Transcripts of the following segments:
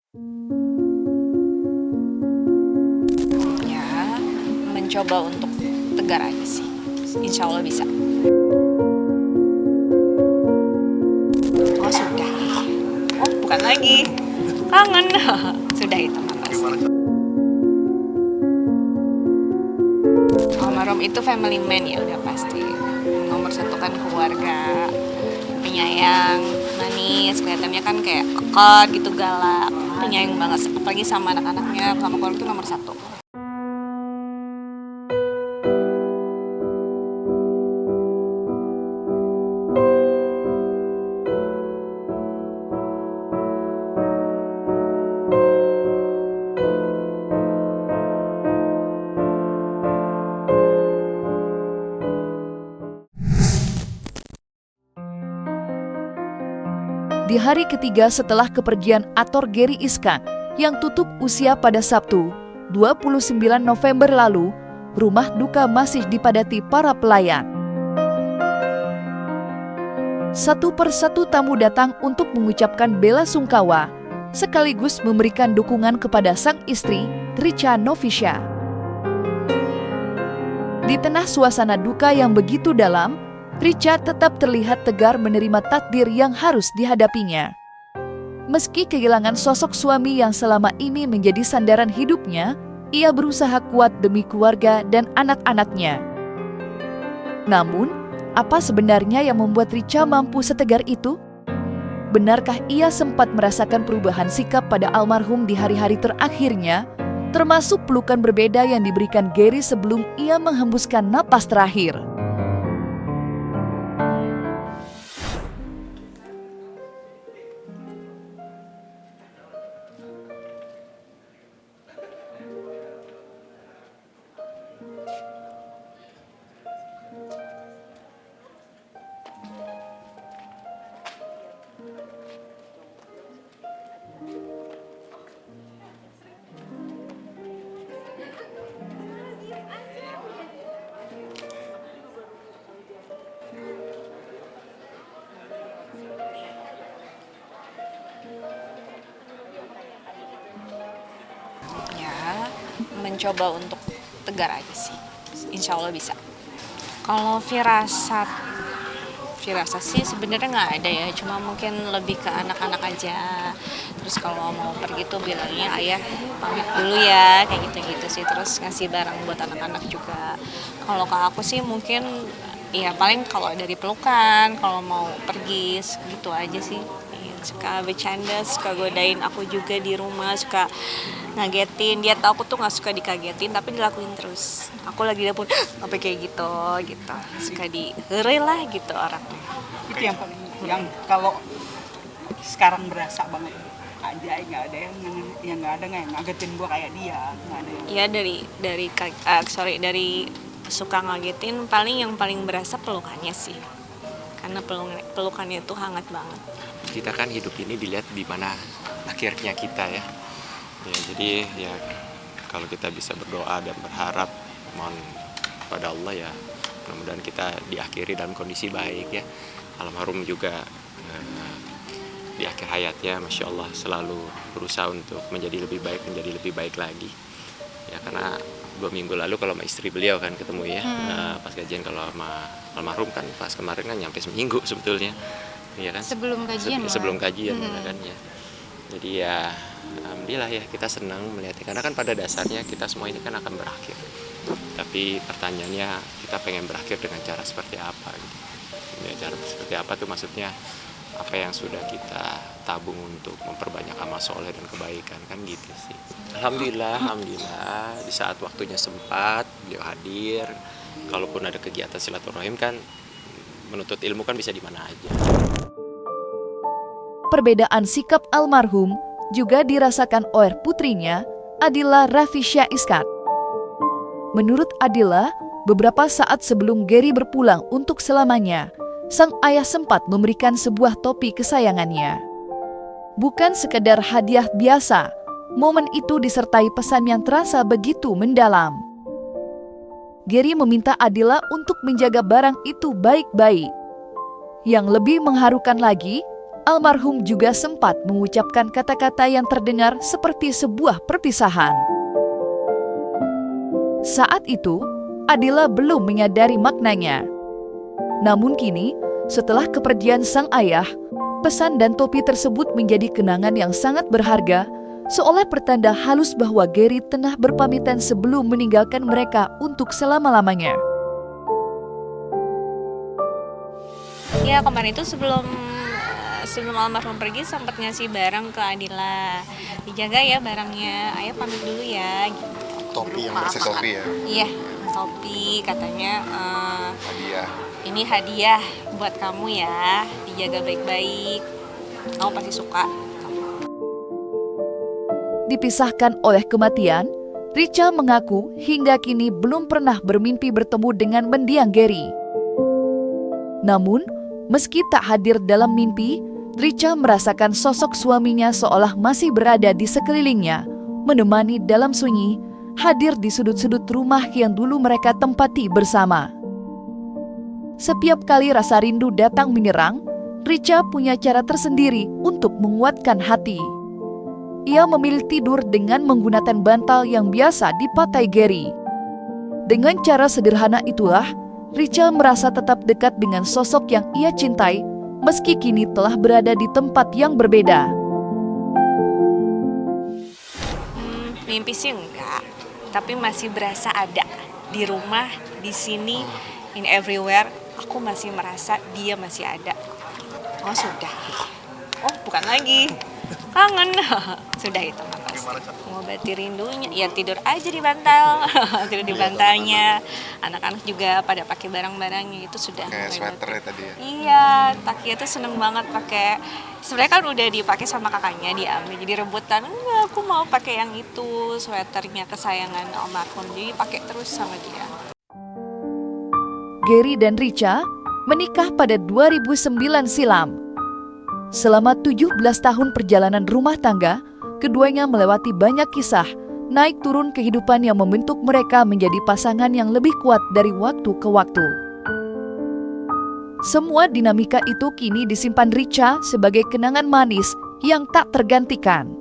Ya, mencoba untuk tegar aja sih. Insya Allah bisa. Oh sudah. Oh bukan lagi. Kangen. Sudah itu makasih. Almarhum itu family man ya udah pasti. Nomor satu kan keluarga, penyayang, manis, kelihatannya kan kayak kekeh gitu, galak, penyayang banget, apalagi sama anak-anaknya, sama keluarga itu nomor satu. Di hari ketiga setelah kepergian aktor Gary Iskan yang tutup usia pada Sabtu, 29 November lalu, rumah duka masih dipadati para pelayan. Satu persatu tamu datang untuk mengucapkan bela sungkawa, sekaligus memberikan dukungan kepada sang istri, Richa Novisha. Di tengah suasana duka yang begitu dalam, Richa tetap terlihat tegar menerima takdir yang harus dihadapinya. Meski kehilangan sosok suami yang selama ini menjadi sandaran hidupnya, ia berusaha kuat demi keluarga dan anak-anaknya. Namun, apa sebenarnya yang membuat Richa mampu setegar itu? Benarkah ia sempat merasakan perubahan sikap pada almarhum di hari-hari terakhirnya, termasuk pelukan berbeda yang diberikan Gary sebelum ia menghembuskan napas terakhir? Ya, mencoba untuk tegar aja sih. Insya Allah bisa. Kalau firasat sih sebenarnya nggak ada ya, cuma mungkin lebih ke anak-anak aja. Terus kalau mau pergi tuh bilangnya ayah pamit dulu ya, kayak gitu-gitu sih. Terus ngasih barang buat anak-anak juga. Kalau ke aku sih mungkin ya paling kalau dari pelukan, kalau mau pergi gitu aja sih. Iya, suka bercanda, suka godain aku juga di rumah, suka ngagetin. Dia tahu aku tuh nggak suka dikagetin, tapi dilakuin terus. Aku lagi dapur sampai kayak gitu, suka diheri lah gitu orangnya. Itu yang paling, yang kalau sekarang berasa banget aja, nggak ada yang nggak ada yang ngagetin gua kayak dia, nggak ada yang. Iya dari suka ngagetin, yang paling berasa pelukannya sih, karena pelukannya itu hangat banget. Kita kan hidup ini dilihat di mana akhirnya kita ya. Ya, jadi ya kalau kita bisa berdoa dan berharap mohon pada Allah ya, mudah-mudahan kita diakhiri dalam kondisi baik ya. Almarhum juga di akhir hayatnya Masya Allah selalu berusaha untuk menjadi lebih baik lagi ya, karena 2 minggu lalu kalau sama istri beliau kan ketemu ya, pas kajian. Kalau sama almarhum kan pas kemarin kan nyampe seminggu sebetulnya ya kan, sebelum kajian kan ya. Jadi ya alhamdulillah ya, kita senang melihatnya, karena kan pada dasarnya kita semua ini kan akan berakhir. Tapi pertanyaannya, kita pengen berakhir dengan cara seperti apa gitu. Ya, cara seperti apa tuh maksudnya, apa yang sudah kita tabung untuk memperbanyak amal soleh dan kebaikan kan gitu sih. Alhamdulillah di saat waktunya sempat beliau hadir. Kalaupun ada kegiatan silaturahim kan, menuntut ilmu kan bisa di mana aja. Perbedaan sikap almarhum juga dirasakan oleh putrinya, Adila Rafisya Iskat. Menurut Adila, beberapa saat sebelum Gary berpulang untuk selamanya, sang ayah sempat memberikan sebuah topi kesayangannya. Bukan sekedar hadiah biasa, momen itu disertai pesan yang terasa begitu mendalam. Gary meminta Adila untuk menjaga barang itu baik-baik. Yang lebih mengharukan lagi, Almarhum juga sempat mengucapkan kata-kata yang terdengar seperti sebuah perpisahan. Saat itu, Adila belum menyadari maknanya. Namun kini, setelah kepergian sang ayah, pesan dan topi tersebut menjadi kenangan yang sangat berharga, seolah pertanda halus bahwa Gary tengah berpamitan sebelum meninggalkan mereka untuk selama-lamanya. Ya kemarin itu sebelum almarhum pergi sempat ngasih barang ke Adila. Dijaga ya barangnya, ayah pamit dulu ya gitu. Topi yang bersih topi ya. Iya, topi katanya Hadiah. ini hadiah buat kamu ya, dijaga baik-baik, kamu pasti suka. Dipisahkan oleh kematian, Richa mengaku hingga kini belum pernah bermimpi bertemu dengan mendiang Gary. Namun, meski tak hadir dalam mimpi, Richa merasakan sosok suaminya seolah masih berada di sekelilingnya, menemani dalam sunyi, hadir di sudut-sudut rumah yang dulu mereka tempati bersama. Setiap kali rasa rindu datang menyerang, Richa punya cara tersendiri untuk menguatkan hati. Ia memilih tidur dengan menggunakan bantal yang biasa dipakai Gary. Dengan cara sederhana itulah, Richa merasa tetap dekat dengan sosok yang ia cintai, meski kini telah berada di tempat yang berbeda. Mimpi sih enggak, tapi masih berasa ada di rumah, di sini, in everywhere. Aku masih merasa dia masih ada. Oh sudah, oh bukan lagi, kangen. Sudah itu mah pasti. Mengobati rindunya, ya tidur aja di bantal, tidur di bantalnya. Anak-anak juga pada pakai barang-barangnya itu sudah. Kayak sweaternya tadi ya. Iya, Takia tuh seneng banget pakai. Sebenarnya kan udah dipakai sama kakaknya, diambil jadi rebutan. Enggak, aku mau pakai yang itu, sweaternya kesayangan almarhum. Jadi pakai terus sama dia. Gary dan Richa menikah pada 2009 silam. Selama 17 tahun perjalanan rumah tangga, keduanya melewati banyak kisah, naik turun kehidupan yang membentuk mereka menjadi pasangan yang lebih kuat dari waktu ke waktu. Semua dinamika itu kini disimpan Richa sebagai kenangan manis yang tak tergantikan.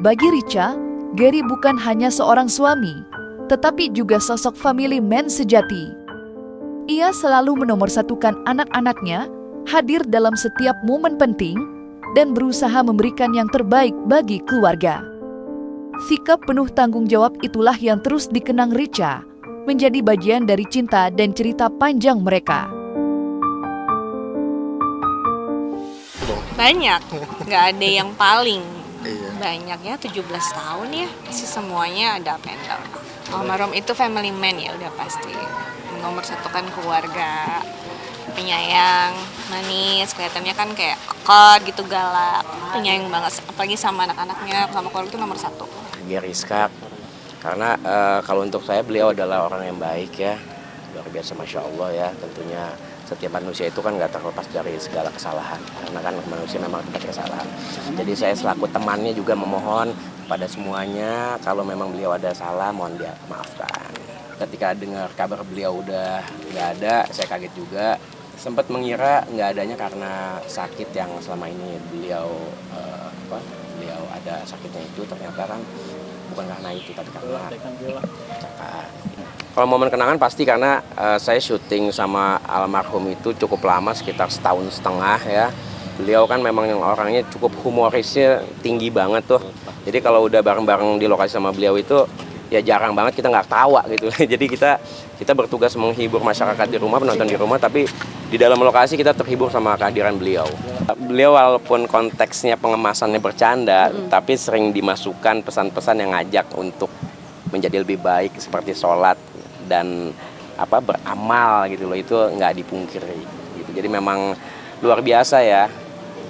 Bagi Richa, Gary bukan hanya seorang suami, tetapi juga sosok family man sejati. Ia selalu menomorsatukan anak-anaknya, hadir dalam setiap momen penting, dan berusaha memberikan yang terbaik bagi keluarga. Sikap penuh tanggung jawab itulah yang terus dikenang Richa, menjadi bagian dari cinta dan cerita panjang mereka. Banyak, nggak ada yang paling. Iya. Banyak ya, 17 tahun ya, pasti semuanya ada up and down. Almarhum itu family man ya, udah pasti. Nomor satu kan keluarga, penyayang, manis, kelihatannya kan kayak kekar gitu, galak, penyayang banget, apalagi sama anak-anaknya, sama keluarga itu nomor satu. Gary Skak, karena kalau untuk saya beliau adalah orang yang baik ya, luar biasa, Masya Allah ya. Tentunya setiap manusia itu kan nggak terlepas dari segala kesalahan, karena kan manusia memang tidak kesalahan. Jadi saya selaku temannya juga memohon pada semuanya, kalau memang beliau ada salah, mohon dia maafkan. Ketika dengar kabar beliau udah nggak ada, saya kaget juga. Sempat mengira nggak adanya karena sakit yang selama ini beliau beliau ada sakitnya itu, ternyata kan bukan karena itu, tapi karena kecelakaan. Kalau momen kenangan pasti karena saya syuting sama almarhum itu cukup lama, sekitar 1,5 tahun ya. Beliau kan memang yang orangnya cukup humorisnya tinggi banget tuh. Jadi kalau udah bareng-bareng di lokasi sama beliau itu ya jarang banget kita nggak tawa gitu. Jadi kita bertugas menghibur masyarakat di rumah, penonton di rumah, tapi di dalam lokasi kita terhibur sama kehadiran beliau. Beliau walaupun konteksnya pengemasannya bercanda, tapi sering dimasukkan pesan-pesan yang ngajak untuk menjadi lebih baik, seperti sholat dan beramal gitu loh, itu nggak dipungkiri gitu. Jadi memang luar biasa ya,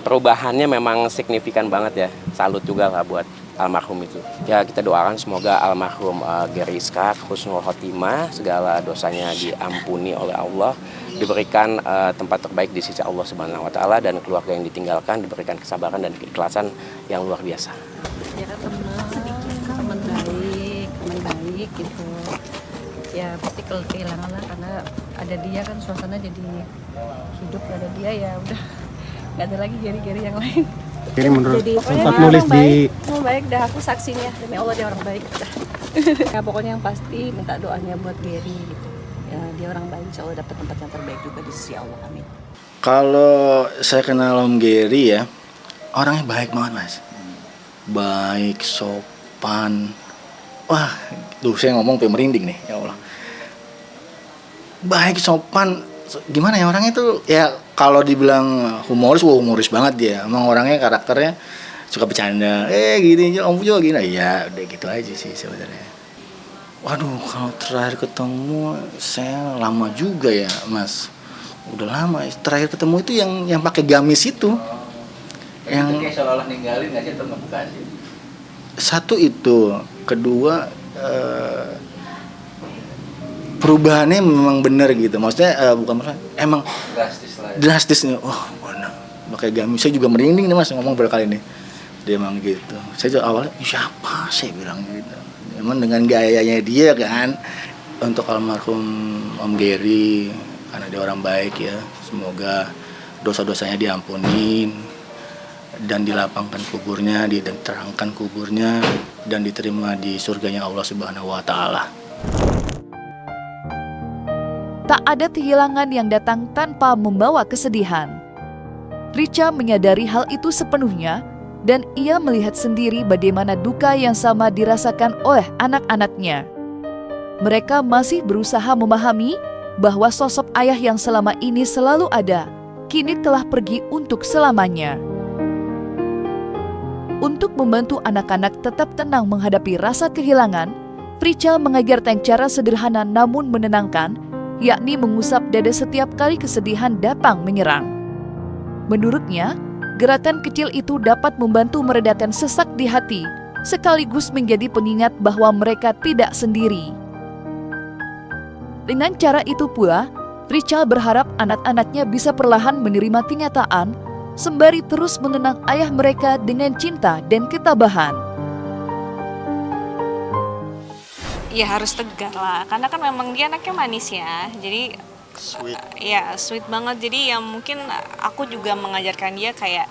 perubahannya memang signifikan banget ya. Salut juga lah buat almarhum itu. Ya kita doakan semoga almarhum Gary Skak husnul khotimah, segala dosanya diampuni oleh Allah, diberikan tempat terbaik di sisi Allah Subhanahu wa taala, dan keluarga yang ditinggalkan diberikan kesabaran dan keikhlasan yang luar biasa. Ya teman baik gitu. Ya pasti kehilangan lah, karena ada dia kan suasana jadi hidup, ada dia ya udah nggak ada lagi Gary yang lain. Jadi menurut Jadi sempat pokoknya nulis orang di baik dah, aku saksinya demi Allah dia orang baik dah. Ya pokoknya yang pasti minta doanya buat Gary gitu. Ya, dia orang baik, insya Allah dapat tempat yang terbaik juga di sisi Allah, amin. Kalau saya kenal Om Gary ya, orangnya baik banget Mas. Baik, sopan. Wah, tuh saya ngomong sampai merinding nih, ya Allah. Baik, sopan, gimana ya orangnya tuh ya kalau dibilang humoris, wah humoris banget dia. Emang orangnya karakternya suka bercanda. Gini aja, Om juga gini. Ya udah gitu aja sih sebenarnya. Waduh, kalau terakhir ketemu saya lama juga ya Mas. Udah lama. Terakhir ketemu itu yang pakai gamis itu. Yang kayak seolah-olah ninggalin nggak sih teman Bekasi? Satu itu, kedua perubahannya memang benar gitu. Maksudnya bukan masalah, emang Drastis lah. drastis nih. Oh, mana? Pakai gamis saya juga merinding nih Mas ngomong berkali ini. Dia emang gitu. Saya juga awalnya siapa saya bilang gitu. Emang dengan gayanya dia kan untuk almarhum Om Gary karena dia orang baik ya. Semoga dosa-dosanya diampunin dan dilapangkan kuburnya, diterangkan kuburnya dan diterima di surganya Allah Subhanahu wa taala. Tak ada kehilangan yang datang tanpa membawa kesedihan. Richa menyadari hal itu sepenuhnya dan ia melihat sendiri bagaimana duka yang sama dirasakan oleh anak-anaknya. Mereka masih berusaha memahami bahwa sosok ayah yang selama ini selalu ada, kini telah pergi untuk selamanya. Untuk membantu anak-anak tetap tenang menghadapi rasa kehilangan, Richa mengajarkan cara sederhana namun menenangkan, yakni mengusap dada setiap kali kesedihan datang menyerang. Menurutnya, gerakan kecil itu dapat membantu meredakan sesak di hati, sekaligus menjadi pengingat bahwa mereka tidak sendiri. Dengan cara itu pula, Richa berharap anak-anaknya bisa perlahan menerima kenyataan, sembari terus mengenang ayah mereka dengan cinta dan ketabahan. Ya harus tegar lah, karena kan memang dia anaknya manis ya, jadi Sweet. ya sweet banget. Jadi ya mungkin aku juga mengajarkan dia kayak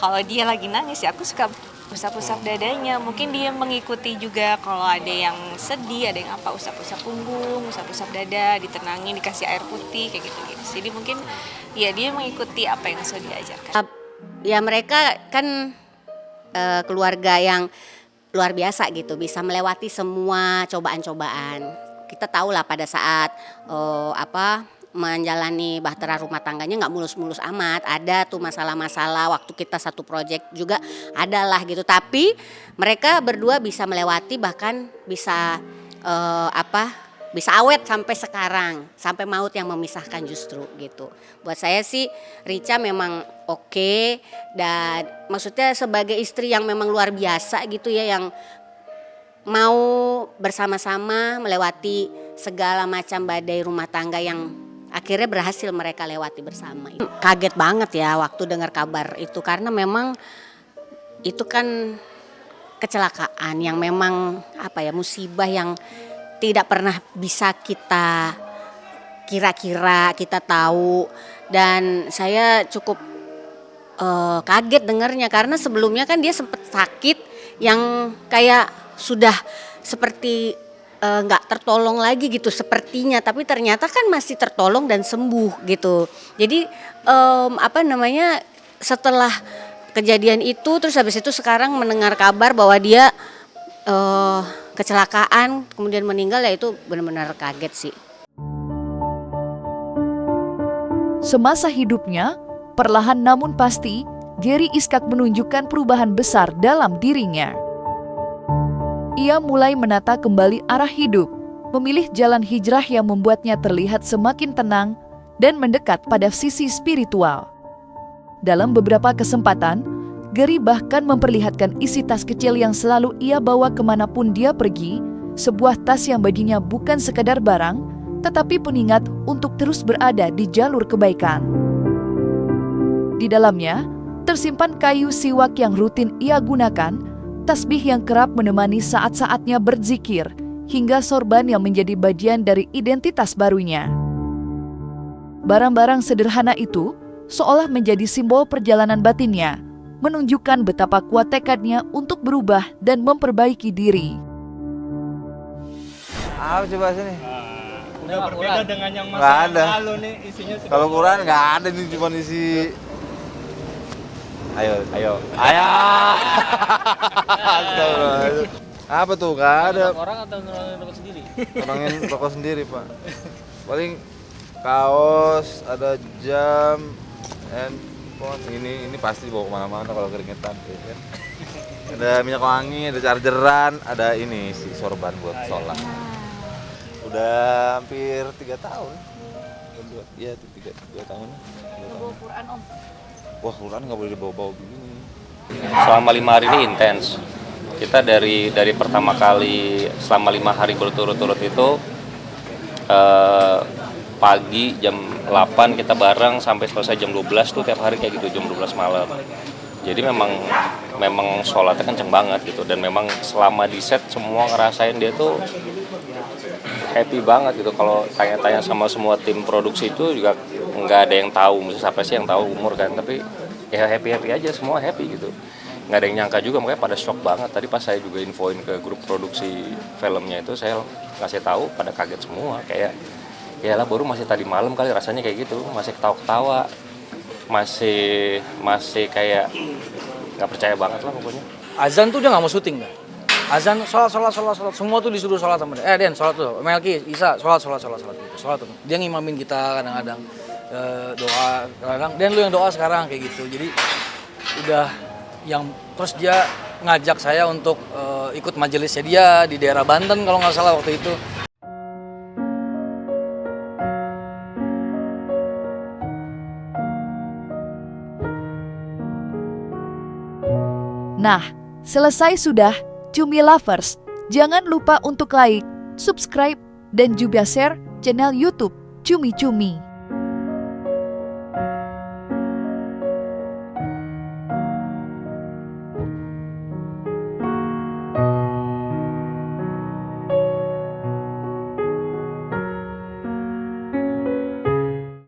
kalau dia lagi nangis ya aku suka usap-usap dadanya. Mungkin dia mengikuti juga kalau ada yang sedih, ada yang apa, usap-usap punggung, usap-usap dada, ditenangin, dikasih air putih kayak gitu-gitu. Jadi mungkin ya dia mengikuti apa yang sudah diajarkan. Ya mereka kan keluarga yang luar biasa gitu, bisa melewati semua cobaan-cobaan. Kita tahu lah pada saat menjalani bahtera rumah tangganya nggak mulus-mulus amat. Ada tuh masalah-masalah, waktu kita satu proyek juga adalah gitu. Tapi mereka berdua bisa melewati, bahkan bisa bisa awet sampai sekarang, sampai maut yang memisahkan justru gitu. Buat saya sih Richa memang oke, dan maksudnya sebagai istri yang memang luar biasa gitu ya, yang mau bersama-sama melewati segala macam badai rumah tangga yang akhirnya berhasil mereka lewati bersama. Kaget banget ya waktu dengar kabar itu, karena memang itu kan kecelakaan yang memang musibah yang tidak pernah bisa kita kira-kira, kita tahu. Dan saya cukup kaget dengarnya, karena sebelumnya kan dia sempat sakit yang kayak sudah seperti nggak tertolong lagi gitu sepertinya, tapi ternyata kan masih tertolong dan sembuh gitu. Jadi setelah kejadian itu, terus habis itu sekarang mendengar kabar bahwa dia kecelakaan kemudian meninggal, ya itu benar-benar kaget sih. Semasa hidupnya, perlahan namun pasti, Gary Iskak menunjukkan perubahan besar dalam dirinya. Ia mulai menata kembali arah hidup, memilih jalan hijrah yang membuatnya terlihat semakin tenang dan mendekat pada sisi spiritual. Dalam beberapa kesempatan, Gary bahkan memperlihatkan isi tas kecil yang selalu ia bawa kemanapun dia pergi, sebuah tas yang baginya bukan sekadar barang, tetapi pengingat untuk terus berada di jalur kebaikan. Di dalamnya, tersimpan kayu siwak yang rutin ia gunakan, tasbih yang kerap menemani saat-saatnya berzikir, hingga sorban yang menjadi bagian dari identitas barunya. Barang-barang sederhana itu seolah menjadi simbol perjalanan batinnya, menunjukkan betapa kuat tekadnya untuk berubah dan memperbaiki diri. Apa coba sini? Udah berbeda dengan yang Nggak masa ada. lalu nih isinya sudah. Kalau Quran nggak ada nih, cuma isi. Ayo. Astagfirullahaladzim. Apa tuh? Nggak ada. Orang atau orang rokok sendiri? Orangin rokok sendiri, Pak. Paling kaos, ada jam, handphone. Ini pasti bawa kemana-mana kalau keringetan. Ya kan? Ada minyak wangi, ada chargeran, ada ini si sorban buat sholat. Udah hampir 3 tahun. Iya, 3 tahun. Bawa Quran, Om. Wah, Quran nggak boleh dibawa-bawa begini. Selama 5 hari ini intens. Kita dari pertama kali selama 5 hari berturut-turut itu pagi jam 8 kita bareng sampai selesai jam 12 tuh tiap hari kayak gitu, jam 12 malam. Jadi memang sholatnya kenceng banget gitu, dan memang selama di set semua ngerasain dia tuh happy banget gitu. Kalau tanya-tanya sama semua tim produksi itu juga nggak ada yang tahu, mesti siapa sih yang tahu umur kan, tapi ya happy aja, semua happy gitu. Nggak ada yang nyangka juga, makanya pada shock banget. Tadi pas saya juga infoin ke grup produksi filmnya itu, saya ngasih tahu, pada kaget semua, kayak ya lah baru masih tadi malam kali rasanya kayak gitu, masih ketawa-ketawa, masih kayak nggak percaya banget lah pokoknya. Azan tuh dia nggak mau syuting dah. Azan sholat, semua tuh disuruh sholat sama dia. Den sholat tuh, Melki, Isa sholat gitu, sholat tuh. Dia ngimamin kita kadang-kadang doa, kadang Den lu yang doa sekarang kayak gitu. Jadi udah yang terus dia ngajak saya untuk ikut majelisnya dia di daerah Banten kalau nggak salah waktu itu. Nah, selesai sudah Cumi Lovers. Jangan lupa untuk like, subscribe, dan juga share channel YouTube Cumi Cumi.